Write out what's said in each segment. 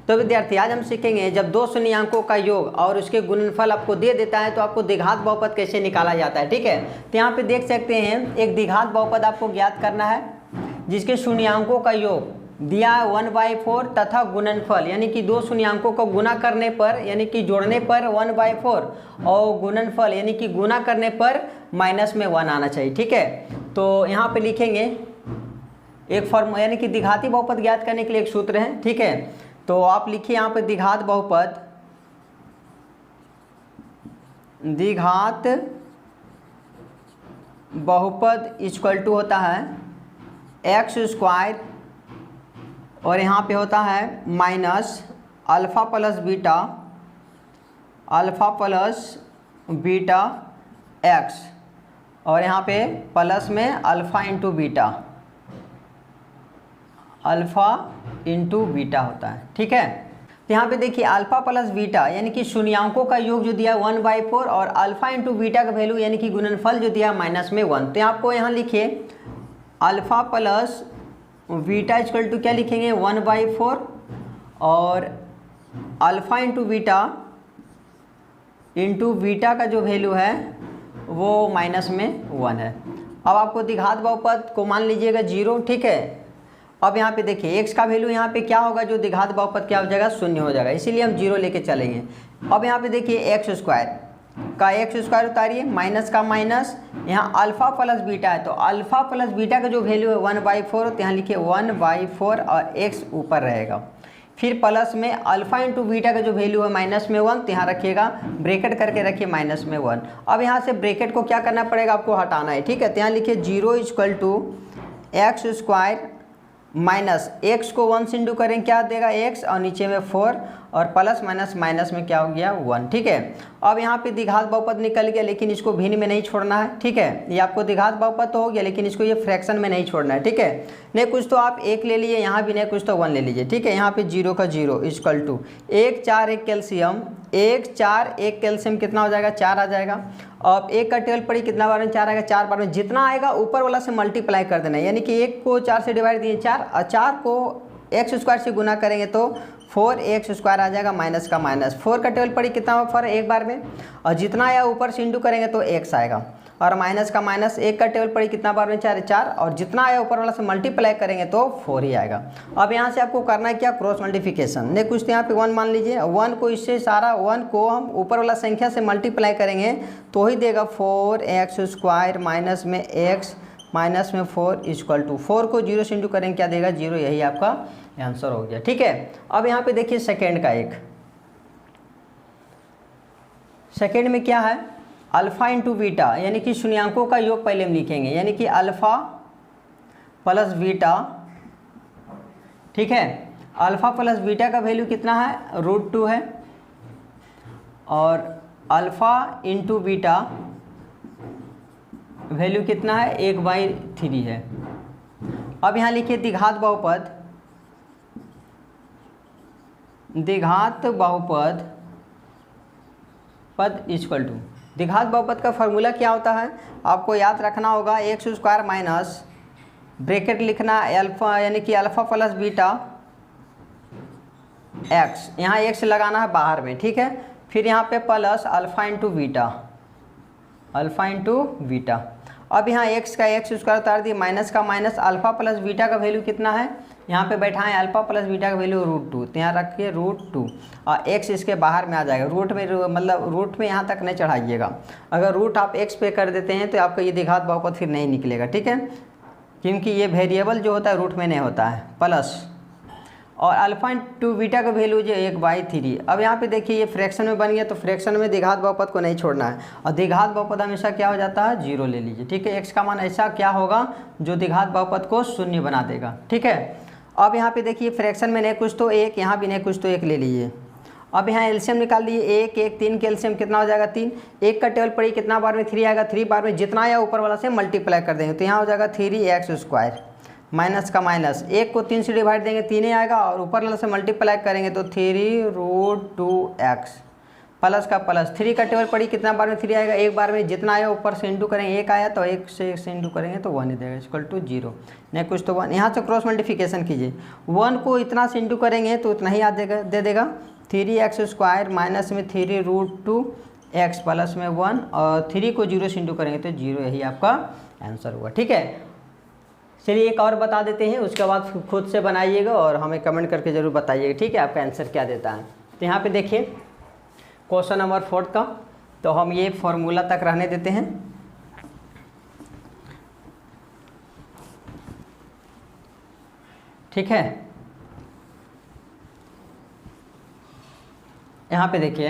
तो विद्यार्थी आज हम सीखेंगे जब दो शून्यंकों का योग और उसके गुणनफल आपको दे देता है तो आपको द्विघात बहुपद कैसे निकाला जाता है। ठीक है, तो यहाँ पे देख सकते हैं एक द्विघात बहुपद आपको ज्ञात करना है जिसके शून्यंकों का योग दिया 1/4 तथा गुणनफल यानी कि दो शून्यंकों को गुना करने पर यानी कि जोड़ने पर 1/4 और गुणनफल यानी कि गुना करने पर माइनस में 1 आना चाहिए। ठीक है, तो यहाँ पे लिखेंगे एक फॉर्मूला यानी कि द्विघाती बहुपद ज्ञात करने के लिए एक सूत्र है। ठीक है, तो आप लिखिए यहाँ पे द्विघात बहुपद इक्वल टू होता है एक्स स्क्वायर और यहाँ पे होता है minus alpha plus beta x और यहाँ पे प्लस में अल्फ़ा इंटू बीटा होता है। ठीक है, तो यहाँ पे देखिए अल्फ़ा प्लस बीटा यानी कि शून्यंकों का योग जो दिया 1/4 और अल्फ़ा इंटू बीटा का वैल्यू यानी कि गुणनफल जो दिया माइनस में 1। तो आपको यहाँ लिखिए alpha plus beta equal to क्या लिखेंगे 1/4 और अल्फ़ा इंटू बीटा का जो वैल्यू है वो माइनस में 1 है। अब आपको द्विघात बहुपद को मान लीजिएगा 0। ठीक है, अब यहाँ पे देखिए x का वैल्यू यहाँ पे क्या होगा जो द्विघात बहुपद क्या हो जाएगा 0 हो जाएगा, इसीलिए हम 0 लेके चलेंगे। अब यहाँ पे देखिए एक्स स्क्वायर उतारिए माइनस का माइनस, यहाँ अल्फ़ा प्लस बीटा है तो अल्फ़ा प्लस बीटा का जो वैल्यू है 1/4 तो यहाँ लिखिए 1/4 और x ऊपर रहेगा। फिर प्लस में अल्फ़ा इंटू बीटा का जो वैल्यू है माइनस में 1 तो यहाँ रखिएगा ब्रैकेट करके रखिए माइनस में 1। अब यहाँ से ब्रैकेट को क्या करना पड़ेगा आपको हटाना है। ठीक है, तो यहाँ लिखिए 0 equal to x square minus x को 1 से इंटू करें क्या देगा x और नीचे में 4 और प्लस माइनस में क्या हो गया 1। ठीक है, अब यहाँ पे द्विघात बहुपद निकल गया लेकिन इसको भिन्न में नहीं छोड़ना है। ठीक है, ये आपको द्विघात बहुपद तो हो गया लेकिन इसको ये फ्रैक्शन में नहीं छोड़ना है। ठीक है, नहीं कुछ तो आप 1 ले लीजिए, यहाँ भी नहीं कुछ तो 1 ले लीजिए। ठीक है, यहाँ पे 0 का 0 इक्वल टू 1 4 1 कैल्शियम 1 4 1 कैल्शियम कितना हो जाएगा 4 आ जाएगा। अब 1 का टेबल पड़ी कितना बार में 4 आएगा, 4 बार में जितना आएगा ऊपर वाला से मल्टीप्लाई कर देना है यानी कि 1 को 4 से डिवाइड दिए 4 और 4 को एक्स स्क्वायर से गुना करेंगे तो 4x² आ जाएगा माइनस का माइनस 4 का टेबल पड़ी कितना होगा 4 एक बार में और जितना आया ऊपर से इंटू करेंगे तो x आएगा और माइनस का माइनस 1 का टेबल पड़ी कितना बार में 4 4 और जितना आया ऊपर वाला से मल्टीप्लाई करेंगे तो 4 ही आएगा। अब यहाँ से आपको करना है क्या क्रॉस मल्टीप्लिकेशन, नहीं कुछ तो यहाँ पे 1 मान लीजिए 1 को इससे सारा 1 को हम ऊपर वाला संख्या से मल्टीप्लाई करेंगे तो ही देगा 4x² माइनस में x माइनस में 4 इक्वल टू 4 को 0 से इंटू करेंगे क्या देगा 0, यही आपका आंसर हो गया। ठीक है, अब यहाँ पे देखिए सेकेंड का एक सेकेंड में क्या है अल्फ़ा इंटू बीटा यानी कि शून्यंकों का योग पहले हम लिखेंगे यानी कि अल्फ़ा प्लस बीटा। ठीक है, अल्फ़ा प्लस बीटा का वैल्यू कितना है √2 है और अल्फ़ा इंटू बीटा वैल्यू कितना है 1/3 है। अब यहाँ लिखिए द्विघात बहुपद इक्वल टू द्विघात बहुपद का फॉर्मूला क्या होता है आपको याद रखना होगा x² माइनस ब्रैकेट लिखना अल्फ़ा यानी कि अल्फ़ा प्लस बीटा x, यहाँ x लगाना है बाहर में। ठीक है, फिर यहाँ पे प्लस अल्फ़ा इंटू बीटा। अब यहाँ x का x² उतार दिए माइनस का माइनस अल्फ़ा प्लस बीटा का वैल्यू कितना है यहाँ पे बैठाएं अल्फ़ा प्लस बीटा का वैल्यू √2 तो यहाँ रखिए √2 और x इसके बाहर में आ जाएगा रूट में, मतलब रूट में यहाँ तक नहीं चढ़ाइएगा। अगर रूट आप x पे कर देते हैं तो आपका ये द्विघात बहुपद फिर नहीं निकलेगा। ठीक है, क्योंकि ये वेरिएबल जो होता है रूट में नहीं होता है प्लस और अल्फ़ा इंटू बीटा का वैल्यू जो 1/3। अब यहाँ पे देखिए ये फ्रैक्शन में बन गया तो फ्रैक्शन में द्विघात बहुपद को नहीं छोड़ना है और द्विघात बहुपद हमेशा क्या हो जाता है 0 ले लीजिए। ठीक है, x का मान ऐसा क्या होगा जो द्विघात बहुपद को 0 बना देगा। ठीक है, अब यहाँ पे देखिए फ्रैक्शन में नहीं कुछ तो 1, यहाँ भी नहीं कुछ तो 1 ले लीजिए। अब यहाँ एलसीएम निकाल दिए 1 1 3 के एलसीएम कितना हो जाएगा 3, 1 का टेबल पड़ी कितना बार में 3 आएगा 3 बार में जितना आया ऊपर वाला से मल्टीप्लाई कर देंगे तो यहाँ हो जाएगा 3x² माइनस का माइनस 1 को 3 से डिवाइड देंगे 3 ही आएगा और ऊपर वाला से मल्टीप्लाई करेंगे तो 3 √2x प्लस का प्लस, 3 का टेबल पढ़ी कितना बार में 3 आएगा, एक बार में जितना आया ऊपर से इंटू करेंगे, एक आया तो एक से इंटू करेंगे तो 1 ही देगा, इक्वल टू 0। नहीं कुछ तो 1, यहाँ से क्रॉस मल्टीप्लिकेशन कीजिए, 1 को इतना से इंटू करेंगे तो इतना ही आ देगा, दे देगा 3x² माइनस में 3√2x प्लस में 1, और 3 को 0 से इंटू करेंगे तो 0, यही आपका आंसर हुआ। ठीक है, चलिए एक और बता देते हैं, उसके बाद खुद से बनाइएगा और हमें कमेंट करके ज़रूर बताइएगा। ठीक है, आपका आंसर क्या देता है। तो यहाँ पे देखिए क्वेश्चन नंबर 4 का, तो हम ये फॉर्मूला तक रहने देते हैं। ठीक है, यहाँ पे देखिए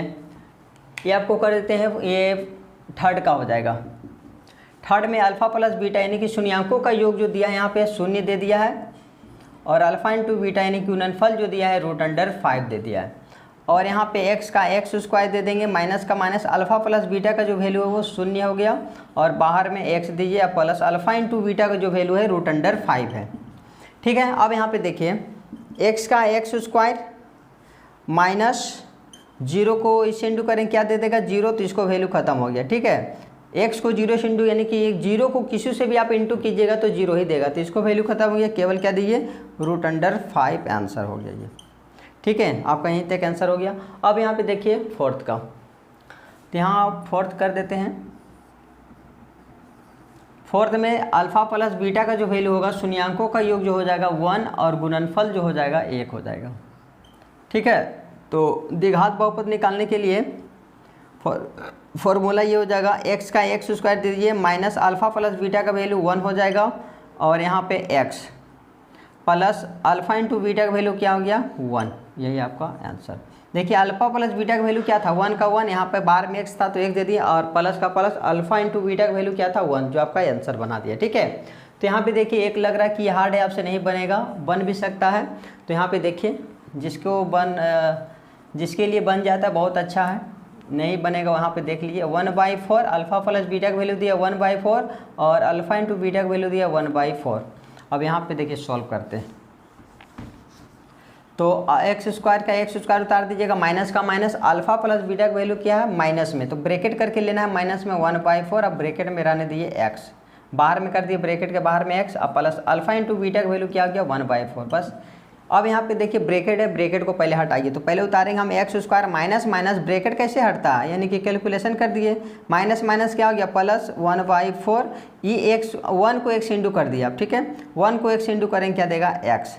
ये आपको कर देते हैं, ये थर्ड का हो जाएगा। थर्ड में अल्फ़ा प्लस बीटा यानी कि शून्यांकों का योग जो दिया है यहाँ पे 0 दे दिया है, और अल्फ़ा इंटू बीटा यानी कि गुणनफल जो दिया है √5 दे दिया है, और यहाँ पे x का x² दे देंगे, माइनस का माइनस, अल्फ़ा प्लस बीटा का जो वैल्यू है वो 0 हो गया, और बाहर में x दीजिए प्लस अल्फ़ा इंटू बीटा का जो वैल्यू है √5 है। ठीक है, अब यहाँ पे देखिए x का x² माइनस 0 को इससे इंटू करें, क्या दे देगा 0, तो इसको वैल्यू खत्म हो गया। ठीक है, x को 0 से इंटू यानी कि 0 को किसी से भी आप इंटू कीजिएगा तो 0 ही देगा, तो इसको वैल्यू खत्म हो गया, केवल क्या दीजिए √5 आंसर हो गया ये। ठीक है, आपका यहीं तक आंसर हो गया। अब यहाँ पे देखिए फोर्थ का, तो यहाँ आप फोर्थ कर देते हैं। फोर्थ में अल्फ़ा प्लस बीटा का जो वैल्यू होगा, शून्यांकों का योग जो हो जाएगा 1, और गुणनफल जो हो जाएगा 1 हो जाएगा। ठीक है, तो द्विघात बहुपद निकालने के लिए फॉर्मूला ये हो जाएगा, x का x² दे दीजिए, माइनस अल्फ़ा प्लस बीटा का वैल्यू 1 हो जाएगा, और यहाँ पे x plus alpha into beta का वैल्यू क्या हो गया 1, यही आपका आंसर। देखिए अल्फ़ा प्लस बीटा का वैल्यू क्या था 1 का 1, यहाँ पे बाहर में x था तो 1 दे दिया, और प्लस का प्लस अल्फ़ा इंटू बीटा का वैल्यू क्या था 1, जो आपका आंसर बना दिया। ठीक है, तो यहाँ पे देखिए एक लग रहा है कि हार्ड है, आपसे नहीं बनेगा, बन भी सकता है। तो यहाँ पे देखिए जिसके लिए बन जाता है बहुत अच्छा है, नहीं बनेगा वहाँ पे देख लीजिए 1/4, अल्फ़ा प्लस बीटा का वैल्यू दिया 1/4, और अल्फ़ा इंटू बीटा का वैल्यू दिया 1/4। अब यहाँ पे देखिए सॉल्व करते हैं, तो x² का x² उतार दीजिएगा, माइनस का माइनस, अल्फ़ा प्लस बीटा का वैल्यू क्या है माइनस में, तो ब्रैकेट करके लेना है, माइनस में 1/4, अब ब्रैकेट में रहने दिए x, बाहर में कर दिए ब्रैकेट के बाहर में x, अब प्लस अल्फ़ा इंटू बीटा का वैल्यू क्या हो गया 1/4 बस। अब यहाँ पे देखिए ब्रैकेट है, ब्रैकेट को पहले हटाइए, तो पहले उतारेंगे हम x² माइनस माइनस, ब्रैकेट कैसे हटता है, यानी कि कैलकुलेशन कर दिए, माइनस माइनस क्या हो गया प्लस 1/4, ये x 1 को x इंटू कर दिया। ठीक है, 1 को x इंटू करेंगे क्या देगा x,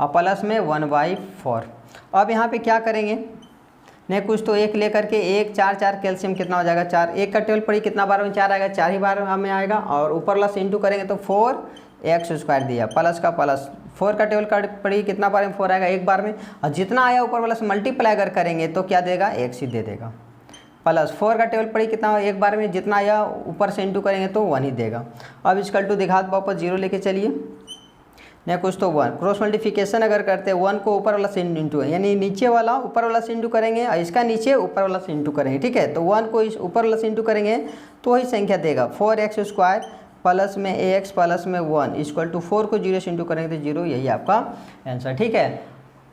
और प्लस में 1/4। अब यहाँ पे क्या करेंगे, नहीं कुछ तो एक लेकर के 1 4 4 कैल्शियम कितना हो जाएगा 4, एक का टेबल पड़ी कितना बार में 4 आएगा, 4 ही बार हमें आएगा, और ऊपर प्लस इंटू करेंगे तो 4x² दिया, प्लस का प्लस, 4 का टेबल पड़ी कितना बार में 4 आएगा एक बार में, और जितना आया ऊपर वाला से मल्टीप्लाई अगर करेंगे तो क्या देगा x ही दे देगा, प्लस 4 का टेबल पड़ी कितना एक बार में, जितना आया ऊपर से इंटू करेंगे तो 1 ही देगा। अब इक्वल टू द्विघात बहुपद 0 लेके चलिए, नहीं कुछ तो 1, क्रॉस मल्टीप्लिकेशन अगर करते हैं 1 को ऊपर वाला से इंटू है, यानी नीचे वाला ऊपर वाला से इंटू करेंगे, और इसका नीचे ऊपर वाला से इंटू करेंगे। ठीक है, तो 1 को इस ऊपर वाला से इंटू करेंगे तो वही संख्या देगा 4x² प्लस में ax प्लस में 1 इक्वल टू 4 को 0 से इंटू करेंगे तो 0, यही आपका आंसर। ठीक है,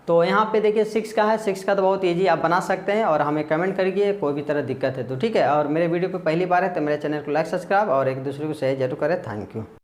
तो यहाँ पे देखिए 6 का है, 6 का तो बहुत ईजी आप बना सकते हैं, और हमें कमेंट करिए कोई भी तरह दिक्कत है तो। ठीक है, और मेरे वीडियो पे पहली बार है तो मेरे चैनल को लाइक सब्सक्राइब और एक दूसरे को शेयर जरूर करें। Thank you.